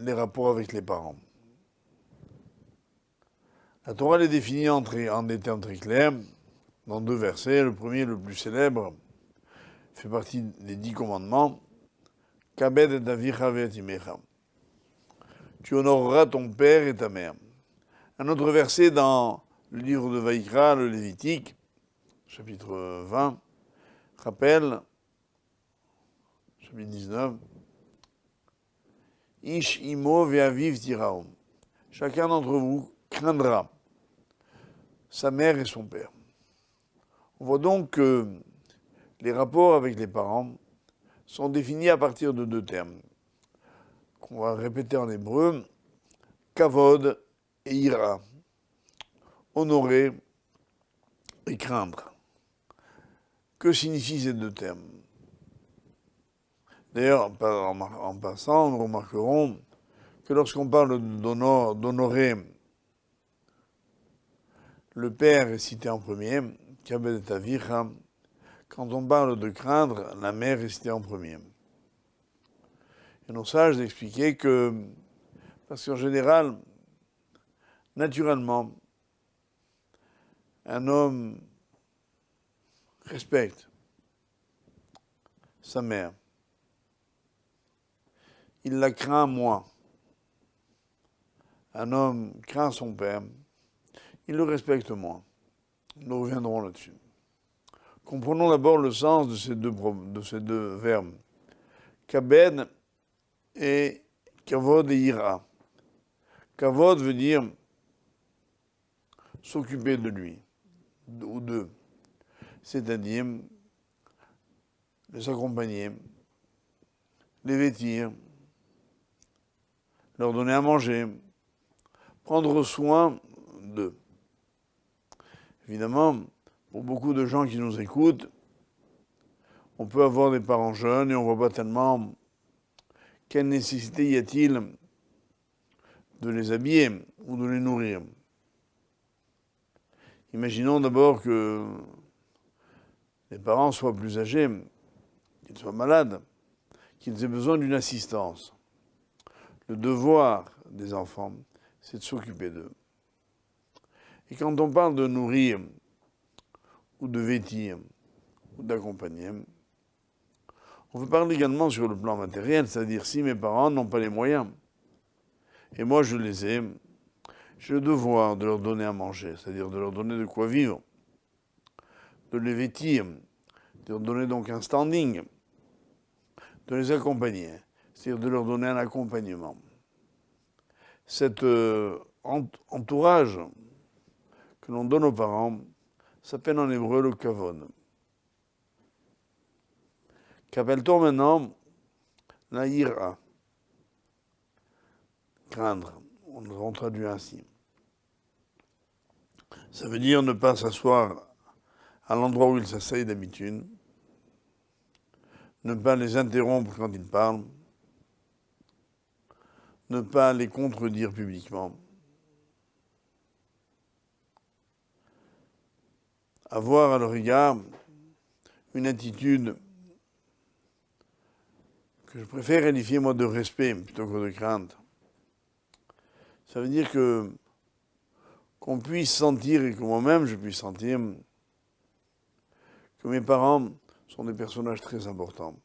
les rapports avec les parents. La Torah les définit en des termes très clairs, dans 2 versets. Le premier, le plus célèbre, fait partie des 10 commandements. Kabed et avicha ve'et imecha. Tu honoreras ton père et ta mère. Un autre verset dans le livre de Vaïkra, le Lévitique, chapitre 20, rappelle, chapitre 19, Ish imo ve'aviv tiraum. Chacun d'entre vous craindra sa mère et son père. On voit donc que les rapports avec les parents sont définis à partir de 2 termes, qu'on va répéter en hébreu, kavod et ira, honorer et craindre. Que signifient ces 2 termes? D'ailleurs, en passant, nous remarquerons que lorsqu'on parle d'honorer, le père est cité en premier, Kabed et avicha. Quand on parle de craindre, la mère est citée en premier. Et nos sages expliquaient que, parce qu'en général, naturellement, un homme respecte sa mère. Il la craint moins. Un homme craint son père. Il le respecte moins. Nous reviendrons là-dessus. Comprenons d'abord le sens de ces deux verbes. Kabed et kavod et ira. Kavod veut dire s'occuper de lui, ou d'eux, c'est-à-dire les accompagner, les vêtir, leur donner à manger, prendre soin d'eux. Évidemment, pour beaucoup de gens qui nous écoutent, on peut avoir des parents jeunes et on ne voit pas tellement quelle nécessité y a-t-il de les habiller ou de les nourrir. Imaginons d'abord que les parents soient plus âgés, qu'ils soient malades, qu'ils aient besoin d'une assistance. Le devoir des enfants, c'est de s'occuper d'eux. Et quand on parle de nourrir, ou de vêtir, ou d'accompagner, on peut parler également sur le plan matériel, c'est-à-dire si mes parents n'ont pas les moyens, et moi je les ai, j'ai le devoir de leur donner à manger, c'est-à-dire de leur donner de quoi vivre, de les vêtir, de leur donner donc un standing, de les accompagner, c'est-à-dire de leur donner un accompagnement. Cet entourage que l'on donne aux parents s'appelle en hébreu le kavod. Qu'appelle-t-on maintenant la ira? Craindre. On traduit ainsi. Ça veut dire ne pas s'asseoir à l'endroit où ils s'asseyent d'habitude, ne pas les interrompre quand ils parlent, ne pas les contredire publiquement, avoir à leur égard une attitude que je préfère qualifier moi de respect plutôt que de crainte. Ça veut dire qu'on puisse sentir et que moi-même je puisse sentir que mes parents sont des personnages très importants.